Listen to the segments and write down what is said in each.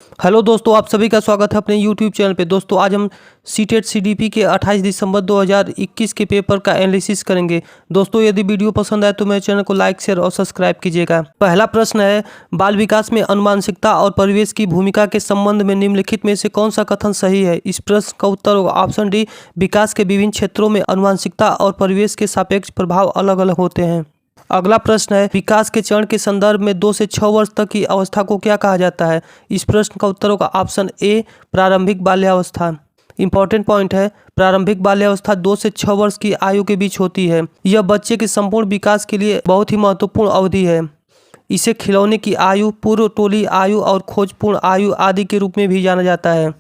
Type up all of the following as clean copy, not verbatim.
Hello दोस्तों, आप सभी का स्वागत है अपने यूट्यूब चैनल पे। दोस्तों आज हम सीटेट सीडीपी के 28 दिसंबर 2021 के पेपर का एनालिसिस करेंगे। दोस्तों यदि वीडियो पसंद आए तो मेरे चैनल को लाइक शेयर और सब्सक्राइब कीजिएगा। पहला प्रश्न है, बाल विकास में अनुवांशिकता और परिवेश की भूमिका के संबंध में निम्नलिखित में से कौन सा कथन सही है। इस प्रश्न का उत्तर होगा ऑप्शन डी, विकास के विभिन्न क्षेत्रों में अनुवांशिकता और परिवेश के सापेक्ष प्रभाव अलग अलग होते हैं। अगला प्रश्न है, विकास के चरण के संदर्भ में 2 से 6 वर्ष तक की अवस्था को क्या कहा जाता है। इस प्रश्न का उत्तर होगा ऑप्शन ए, प्रारंभिक बाल्यावस्था। इंपॉर्टेंट पॉइंट है, प्रारंभिक बाल्यावस्था 2 से 6 वर्ष की आयु के बीच होती है। यह बच्चे के संपूर्ण विकास के लिए बहुत ही महत्वपूर्ण अवधि है। इसे खिलौने की आयु, पूर्व टोली आयु और खोजपूर्ण आयु आदि के रूप में भी जाना जाता है।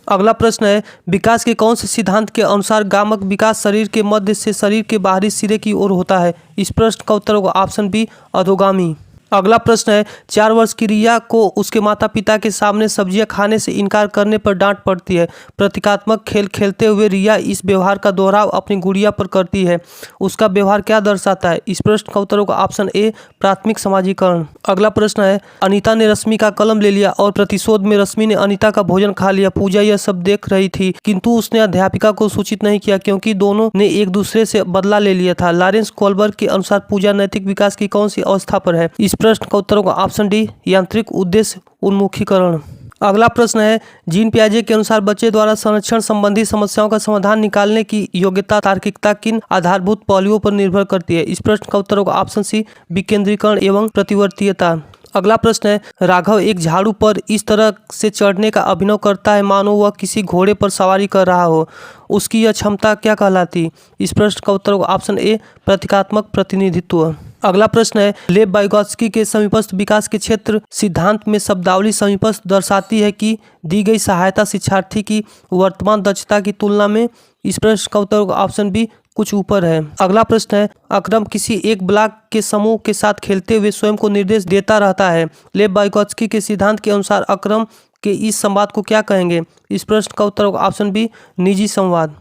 अगला प्रश्न है, विकास के कौन से सिद्धांत के अनुसार गामक विकास शरीर के मध्य से शरीर के बाहरी सिरे की ओर होता है। इस प्रश्न का उत्तर होगा ऑप्शन बी, अधोगामी। अगला प्रश्न है, 4 वर्ष की रिया को उसके माता पिता के सामने सब्जियां खाने से इनकार करने पर डांट पड़ती है। प्रतीकात्मक खेल खेलते हुए रिया इस व्यवहार का दोहराव अपनी गुड़िया पर करती है। उसका व्यवहार क्या दर्शाता है। इस प्रश्न का उत्तर होगा ऑप्शन ए, प्राथमिक समाजीकरण। अगला प्रश्न है, अनीता ने रश्मि का कलम ले लिया और प्रतिशोध में रश्मि ने अनीता का भोजन खा लिया। पूजा यह सब देख रही थी किंतु उसने अध्यापिका को सूचित नहीं किया क्योंकि दोनों ने एक दूसरे से बदला ले लिया था। लॉरेंस कोलबर्ग के अनुसार पूजा नैतिक विकास की कौन सी अवस्था पर है। इस प्रश्न का उत्तर होगा ऑप्शन डी, यांत्रिक उद्देश्य उन्मुखीकरण। अगला प्रश्न है, जीन पियाजे के अनुसार बच्चे द्वारा संरक्षण संबंधी समस्याओं का समाधान निकालने की योग्यता तार्किकता किन आधारभूत पहलुओं पर निर्भर करती है। इस प्रश्न का उत्तर होगा ऑप्शन सी, विकेंद्रीकरण एवं प्रतिवर्तीयता। अगला प्रश्न है, राघव एक झाड़ू पर इस तरह से चढ़ने का अभिनय करता है मानो वह किसी घोड़े पर सवारी कर रहा हो। उसकी यह क्षमता क्या कहलाती। इस प्रश्न का उत्तर होगा ऑप्शन ए, प्रतीकात्मक प्रतिनिधित्व। अगला प्रश्न है, लेव वाइगोत्स्की के समीपस्थ विकास के क्षेत्र सिद्धांत में शब्दावली समीपस्थ दर्शाती है कि दी गई सहायता शिक्षार्थी की वर्तमान दक्षता की तुलना में। इस प्रश्न का उत्तर होगा ऑप्शन बी, कुछ ऊपर है। अगला प्रश्न है, अक्रम किसी एक ब्लॉक के समूह के साथ खेलते हुए स्वयं को निर्देश देता रहता है। लेव वाइगोत्स्की के सिद्धांत के अनुसार अक्रम के इस संवाद को क्या कहेंगे। इस प्रश्न का उत्तर होगा ऑप्शन बी, निजी संवाद।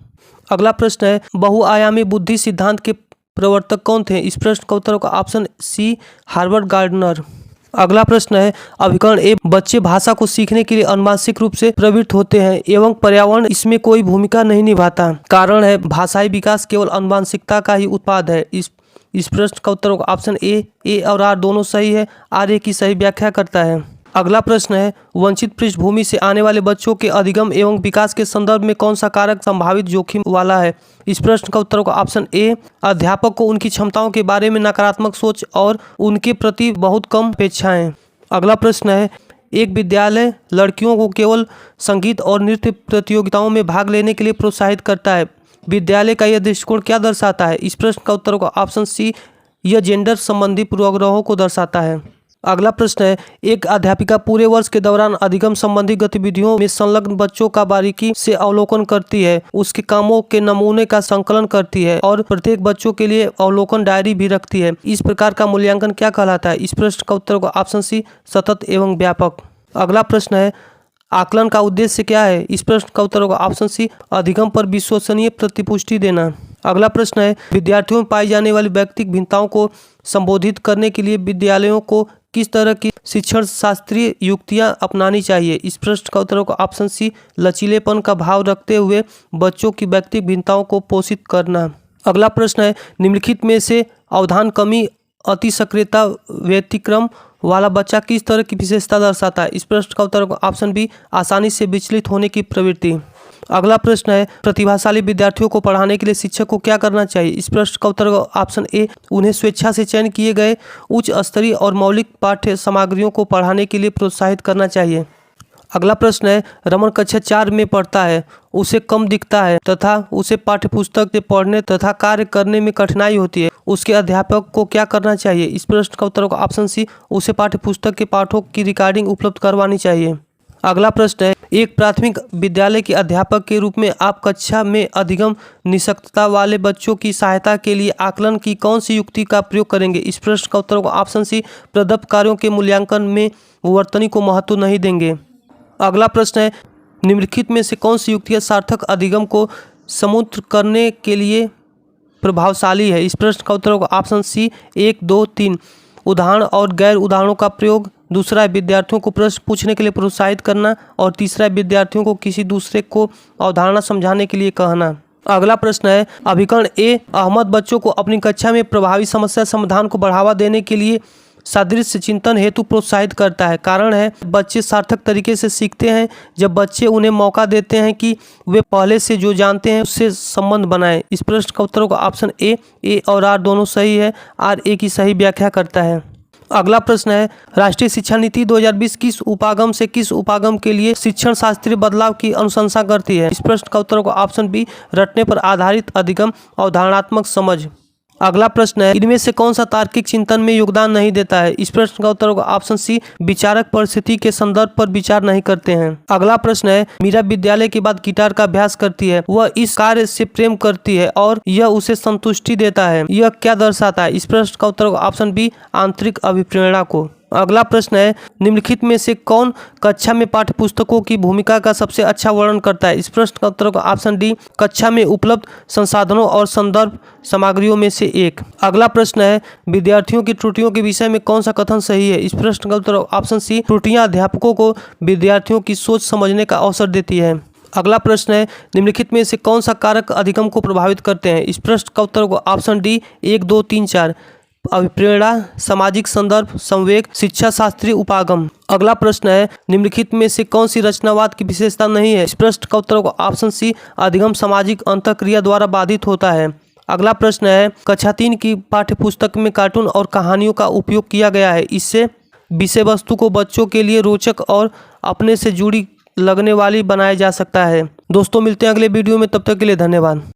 अगला प्रश्न है, बहुआयामी बुद्धि सिद्धांत के प्रवर्तक कौन थे। इस प्रश्न का उत्तर होगा ऑप्शन सी, हार्वर्ड गार्डनर। अगला प्रश्न है, अभिकरण ए, बच्चे भाषा को सीखने के लिए अनुवांशिक रूप से प्रवृत्त होते हैं एवं पर्यावरण इसमें कोई भूमिका नहीं निभाता। कारण है, भाषाई विकास केवल अनुवांशिकता का ही उत्पाद है। इस प्रश्न का उत्तर होगा ऑप्शन ए और आर दोनों सही है। आर ए की सही व्याख्या करता है। अगला प्रश्न है, वंचित पृष्ठभूमि से आने वाले बच्चों के अधिगम एवं विकास के संदर्भ में कौन सा कारक संभावित जोखिम वाला है। इस प्रश्न का उत्तर होगा ऑप्शन ए, अध्यापक को उनकी क्षमताओं के बारे में नकारात्मक सोच और उनके प्रति बहुत कम अपेक्षाएं। अगला प्रश्न है, एक विद्यालय लड़कियों को केवल संगीत और नृत्य प्रतियोगिताओं में भाग लेने के लिए प्रोत्साहित करता है। विद्यालय का यह दृष्टिकोण क्या दर्शाता है। इस प्रश्न का उत्तर होगा ऑप्शन सी, यह जेंडर संबंधी पूर्वाग्रहों को दर्शाता है। अगला प्रश्न है, एक अध्यापिका पूरे वर्ष के दौरान अधिगम संबंधी गतिविधियों में संलग्न बच्चों का बारीकी से अवलोकन करती है, उसके कामों के नमूने का संकलन करती है और प्रत्येक बच्चों के लिए अवलोकन डायरी भी रखती है। इस प्रकार का मूल्यांकन क्या कहलाता है। इस प्रश्न का उत्तर होगा ऑप्शन सी, सतत एवं व्यापक। अगला प्रश्न है, आकलन का उद्देश्य क्या है। इस प्रश्न का उत्तर होगा ऑप्शन सी, अधिगम पर विश्वसनीय प्रतिपुष्टि देना। अगला प्रश्न है, विद्यार्थियों में पाई जाने वाली व्यक्तिगत भिन्नताओं को संबोधित करने के लिए विद्यालयों को किस तरह की शिक्षण शास्त्रीय युक्तियां अपनानी चाहिए। इस प्रश्न का उत्तर होगा ऑप्शन सी, लचीलेपन का भाव रखते हुए बच्चों की व्यक्तिगत भिन्नताओं को पोषित करना। अगला प्रश्न है, निम्नलिखित में से अवधान कमी, अति सक्रियता, व्यतिक्रम वाला बच्चा किस तरह की विशेषता दर्शाता है। इस प्रश्न का उत्तर होगा ऑप्शन बी, आसानी से विचलित होने की प्रवृत्ति। अगला प्रश्न है, प्रतिभाशाली विद्यार्थियों को पढ़ाने के लिए शिक्षक को क्या करना चाहिए। इस प्रश्न का उत्तर होगा ऑप्शन ए, उन्हें स्वेच्छा से चयन किए गए उच्च स्तरीय और मौलिक पाठ्य सामग्रियों को पढ़ाने के लिए प्रोत्साहित करना चाहिए। अगला प्रश्न है, रमन कक्षा 4 में पढ़ता है, उसे कम दिखता है तथा उसे पाठ्यपुस्तक से पढ़ने तथा कार्य करने में कठिनाई होती है, उसके अध्यापक को क्या करना चाहिए। इस प्रश्न का उत्तर होगा ऑप्शन सी, उसे पाठ्यपुस्तक के पाठों की रिकॉर्डिंग उपलब्ध करवानी चाहिए। अगला प्रश्न है, एक प्राथमिक विद्यालय के अध्यापक के रूप में आप कक्षा में अधिगम निषक्तता वाले बच्चों की सहायता के लिए आकलन की कौन सी युक्ति का प्रयोग करेंगे। इस प्रश्न का उत्तर होगा ऑप्शन सी, प्रदत्त कार्यों के मूल्यांकन में वर्तनी को महत्व नहीं देंगे। अगला प्रश्न है, निम्नलिखित में से कौन सी युक्तियाँ सार्थक अधिगम को समूत्र करने के लिए प्रभावशाली है। इस प्रश्न का उत्तर होगा ऑप्शन सी, 1, 2, 3। उदाहरण और गैर उदाहरणों का प्रयोग, दूसरा है विद्यार्थियों को प्रश्न पूछने के लिए प्रोत्साहित करना, और तीसरा है विद्यार्थियों को किसी दूसरे को अवधारणा समझाने के लिए कहना। अगला प्रश्न है अभिकरण ए अहमद बच्चों को अपनी कक्षा में प्रभावी समस्या समाधान को बढ़ावा देने के लिए सादृश्य चिंतन हेतु प्रोत्साहित करता है। कारण है बच्चे सार्थक तरीके से सीखते हैं जब बच्चे उन्हें मौका देते हैं कि वे पहले से जो जानते हैं उससे संबंध बनाएं। इस प्रश्न का उत्तर होगा ऑप्शन ए और आर दोनों सही है। आर ए की सही व्याख्या करता है। अगला प्रश्न है राष्ट्रीय शिक्षा नीति 2020 किस उपागम से किस उपागम के लिए शिक्षण शास्त्रीय बदलाव की अनुशंसा करती है। इस प्रश्न का उत्तर होगा ऑप्शन बी रटने पर आधारित अधिगम अवधारणात्मक समझ। अगला प्रश्न है इनमें से कौन सा तार्किक चिंतन में योगदान नहीं देता है। इस प्रश्न का उत्तर होगा ऑप्शन सी विचारक परिस्थिति के संदर्भ पर विचार नहीं करते हैं। अगला प्रश्न है मीरा विद्यालय के बाद गिटार का अभ्यास करती है, वह इस कार्य से प्रेम करती है और यह उसे संतुष्टि देता है, यह क्या दर्शाता है। इस प्रश्न का उत्तर होगा ऑप्शन बी आंतरिक अभिप्रेरणा को। अगला प्रश्न है निम्नलिखित में से कौन कक्षा में पाठ्यपुस्तकों की भूमिका का सबसे अच्छा वर्णन करता है। इस प्रश्न का उत्तर होगा ऑप्शन डी कक्षा में उपलब्ध संसाधनों और संदर्भ सामग्रियों में से एक। अगला प्रश्न है विद्यार्थियों की त्रुटियों के विषय में कौन सा कथन सही है। इस प्रश्न का उत्तर होगा ऑप्शन सी त्रुटियां अध्यापकों को विद्यार्थियों की सोच समझने का अवसर देती है। अगला प्रश्न है निम्नलिखित में से कौन सा कारक अधिगम को प्रभावित करते हैं। इस प्रश्न का उत्तर होगा ऑप्शन डी 1, 2, 3, 4 अभिप्रेरणा, सामाजिक संदर्भ, संवेग, शिक्षा शास्त्रीय उपागम। अगला प्रश्न है निम्नलिखित में से कौन सी रचनावाद की विशेषता नहीं है। इस प्रश्न का उत्तर होगा ऑप्शन सी अधिगम सामाजिक अंतःक्रिया द्वारा बाधित होता है। अगला प्रश्न है कक्षा 3 की पाठ्यपुस्तक में कार्टून और कहानियों का उपयोग किया गया है, इससे विषय वस्तु को बच्चों के लिए रोचक और अपने से जुड़ी लगने वाली बनाया जा सकता है। दोस्तों मिलते हैं अगले वीडियो में, तब तक के लिए धन्यवाद।